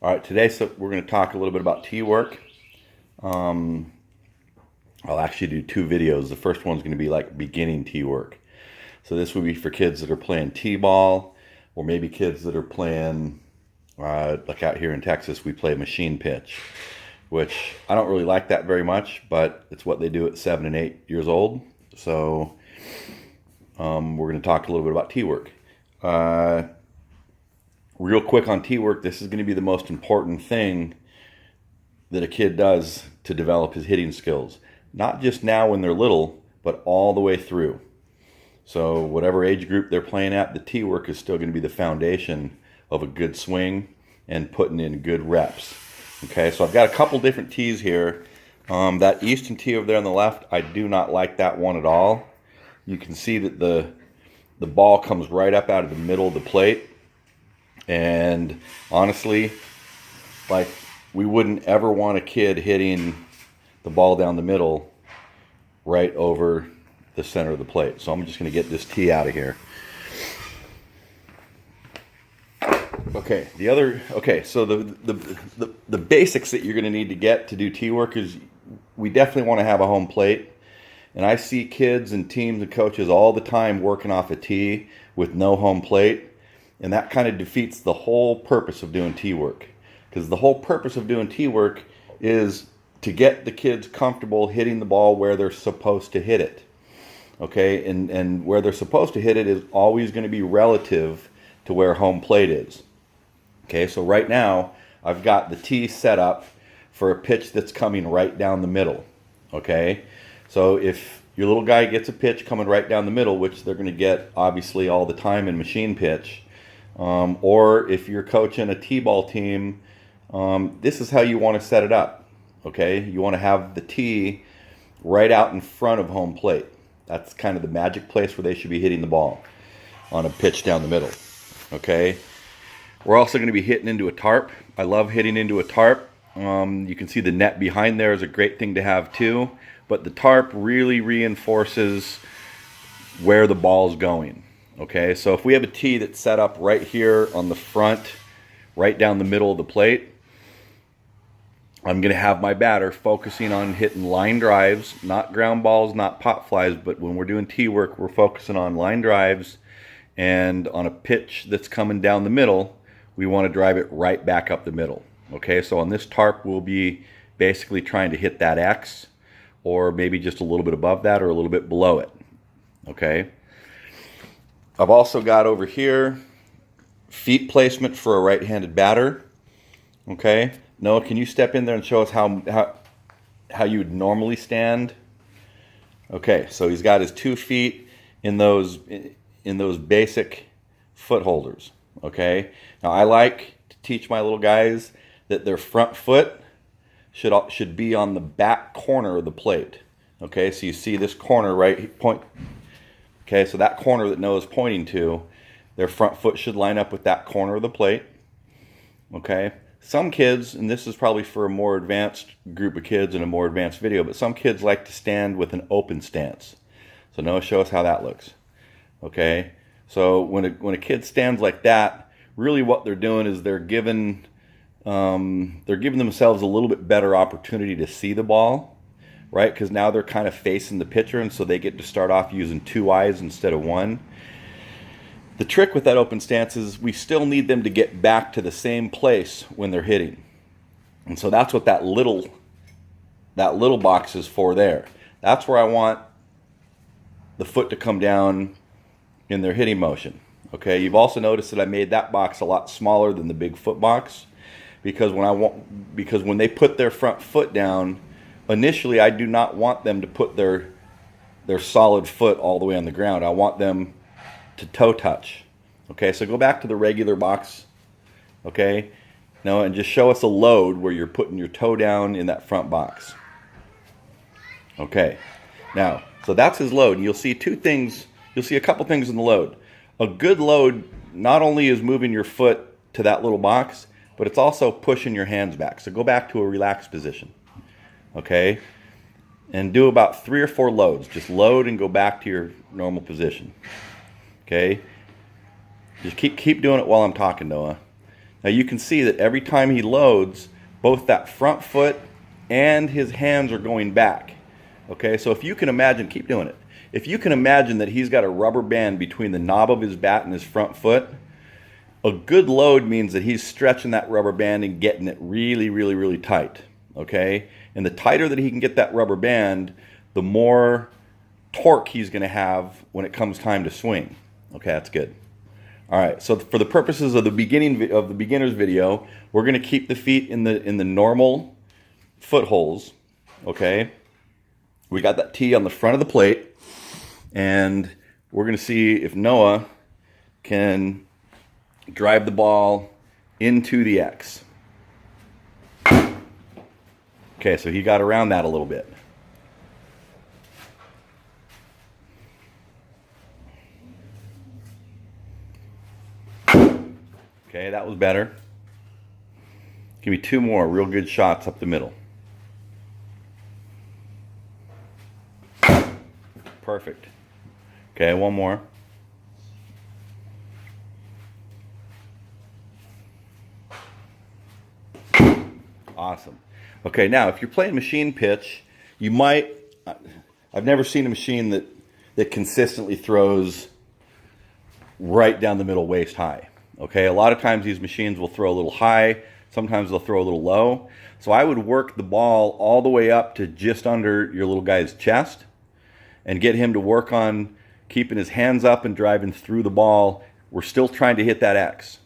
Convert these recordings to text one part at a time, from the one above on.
All right, today we're going to talk a little bit about tee work. I'll actually do two videos. The first one's going to be like beginning tee work. So this would be for kids that are playing t-ball, or maybe kids that are playing, like out here in Texas, we play machine pitch, which I don't really like that very much, but it's what they do at 7 and 8 years old. So we're going to talk a little bit about tee work. Real quick on tee work, this is going to be the most important thing that a kid does to develop his hitting skills. Not just now when they're little, but all the way through. So whatever age group they're playing at, the tee work is still going to be the foundation of a good swing and putting in good reps. Okay, so I've got a couple different tees here. That Easton tee over there on the left, I do not like that one at all. You can see that the ball comes right up out of the middle of the plate. And honestly, like, we wouldn't ever want a kid hitting the ball down the middle right over the center of the plate. So I'm just going to get this tee out of here. Okay, so the basics that you're going to need to get to do tee work is we definitely want to have a home plate. And I see kids and teams and coaches all the time working off a tee with no home plate. And that kind of defeats the whole purpose of doing tee work. Because the whole purpose of doing tee work is to get the kids comfortable hitting the ball where they're supposed to hit it. Okay, and where they're supposed to hit it is always going to be relative to where home plate is. Okay, so right now, I've got the tee set up for a pitch that's coming right down the middle. Okay, so if your little guy gets a pitch coming right down the middle, which they're going to get obviously all the time in machine pitch, or if you're coaching a t-ball team, this is how you want to set it up. Okay, you want to have the tee right out in front of home plate. That's kind of the magic place where they should be hitting the ball on a pitch down the middle. Okay, we're also going to be hitting into a tarp. I love hitting into a tarp. You can see the net behind there is a great thing to have too, but the tarp really reinforces where the ball's going. Okay, so if we have a tee that's set up right here on the front, right down the middle of the plate, I'm going to have my batter focusing on hitting line drives, not ground balls, not pop flies, but when we're doing tee work, we're focusing on line drives, and on a pitch that's coming down the middle, we want to drive it right back up the middle. Okay, so on this tarp, we'll be basically trying to hit that X, or maybe just a little bit above that or a little bit below it. Okay. I've also got over here feet placement for a right-handed batter. Okay, Noah, can you step in there and show us how you would normally stand? Okay, so he's got his 2 feet in those basic foot holders. Okay, now I like to teach my little guys that their front foot should be on the back corner of the plate. Okay, so you see this corner right point. Okay, so that corner that Noah's pointing to, their front foot should line up with that corner of the plate. Okay, some kids, and this is probably for a more advanced group of kids in a more advanced video, but some kids like to stand with an open stance. So Noah, show us how that looks. Okay, so when a kid stands like that, really what they're doing is they're giving themselves a little bit better opportunity to see the ball. Right, because now they're kind of facing the pitcher, and so they get to start off using 2 eyes instead of 1. The trick with that open stance is we still need them to get back to the same place when they're hitting. And so that's what that little box is for there. That's where I want the foot to come down in their hitting motion. Okay, you've also noticed that I made that box a lot smaller than the big foot box, because when they put their front foot down, initially, I do not want them to put their solid foot all the way on the ground. I want them to toe touch. Okay, so go back to the regular box. Okay, now and just show us a load where you're putting your toe down in that front box. Okay, now, so that's his load. And you'll see 2 things. You'll see a couple things in the load. A good load not only is moving your foot to that little box, but it's also pushing your hands back. So go back to a relaxed position. Okay, and do about 3 or 4 loads. Just load and go back to your normal position. Okay, just keep doing it while I'm talking, Noah. Now you can see that every time he loads, both that front foot and his hands are going back. Okay, so if you can imagine, keep doing it. If you can imagine that he's got a rubber band between the knob of his bat and his front foot, a good load means that he's stretching that rubber band and getting it really, really, really tight. Okay, and the tighter that he can get that rubber band, the more torque he's going to have when it comes time to swing. Okay, that's good. All right, so for the purposes of the beginner's video, we're going to keep the feet in the normal footholds. Okay, we got that tee on the front of the plate, and we're going to see if Noah can drive the ball into the X. Okay, so he got around that a little bit. Okay, that was better. Give me two more real good shots up the middle. Perfect. Okay, one more. Awesome. Okay, now if you're playing machine pitch, you might, I've never seen a machine that consistently throws right down the middle waist high. Okay, a lot of times these machines will throw a little high, sometimes they'll throw a little low. So I would work the ball all the way up to just under your little guy's chest and get him to work on keeping his hands up and driving through the ball. We're still trying to hit that X.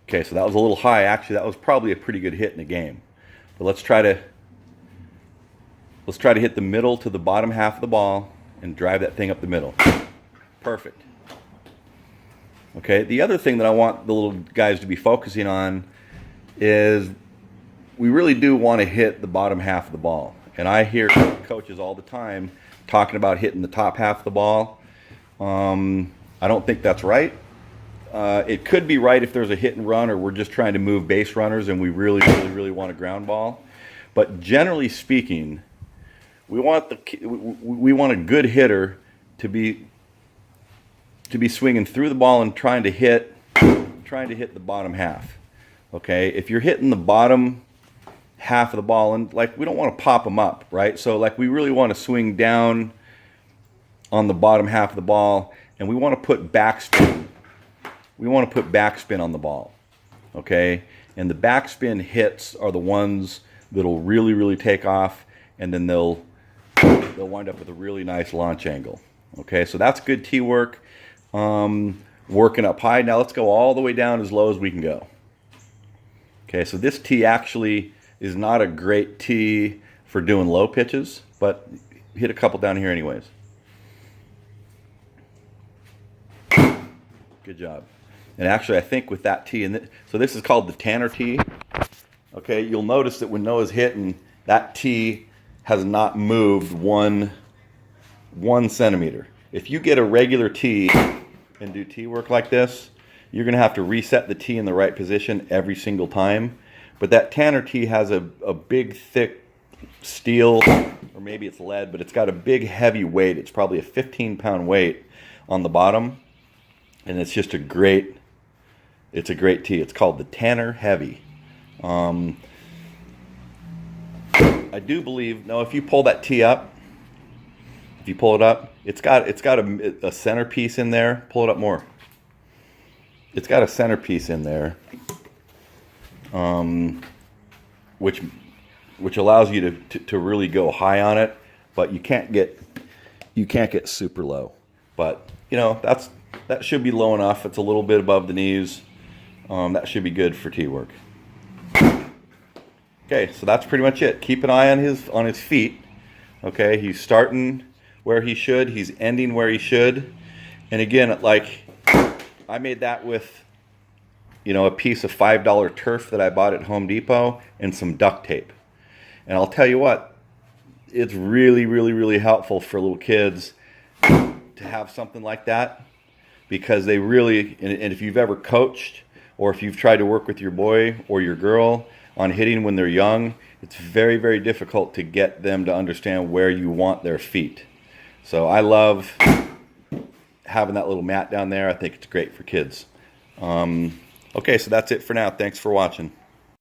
Okay, so that was a little high. Actually, that was probably a pretty good hit in the game. But let's try to hit the middle to the bottom half of the ball and drive that thing up the middle. Perfect. Okay, the other thing that I want the little guys to be focusing on is we really do want to hit the bottom half of the ball. And I hear coaches all the time talking about hitting the top half of the ball. I don't think that's right. It could be right if there's a hit and run, or we're just trying to move base runners and we really, really, really want a ground ball. But generally speaking, we want a good hitter to be swinging through the ball and trying to hit the bottom half. Okay, if you're hitting the bottom half of the ball, and like we don't want to pop them up, right? So like we really want to swing down on the bottom half of the ball, and we want to put backspin. We want to put backspin on the ball, okay? And the backspin hits are the ones that'll really, really take off, and then they'll wind up with a really nice launch angle. Okay, so that's good tee work. Working up high. Now let's go all the way down as low as we can go. Okay, so this tee actually is not a great tee for doing low pitches, but hit a couple down here anyways. Good job. And actually, I think with that tee, so this is called the Tanner tee. Okay, you'll notice that when Noah's hitting, that tee has not moved one centimeter. If you get a regular tee and do tee work like this, you're going to have to reset the tee in the right position every single time. But that Tanner tee has a big, thick steel, or maybe it's lead, but it's got a big, heavy weight. It's probably a 15-pound weight on the bottom. And it's just a great tee. It's called the Tanner Heavy. I do believe, now if you pull that tee up, if you pull it up, it's got a centerpiece in there. Pull it up more. It's got a centerpiece in there, which allows you to really go high on it, but you can't get super low. But you know, that should be low enough. It's a little bit above the knees. That should be good for tee work. Okay, so that's pretty much it. Keep an eye on his feet. Okay, he's starting where he should. He's ending where he should. And again, like I made that with, a piece of $5 turf that I bought at Home Depot and some duct tape. And I'll tell you what, it's really, really, really helpful for little kids to have something like that, because they really, and if you've ever coached or if you've tried to work with your boy or your girl on hitting when they're young, it's very, very difficult to get them to understand where you want their feet. So I love having that little mat down there, I think it's great for kids. Okay, so that's it for now. Thanks for watching.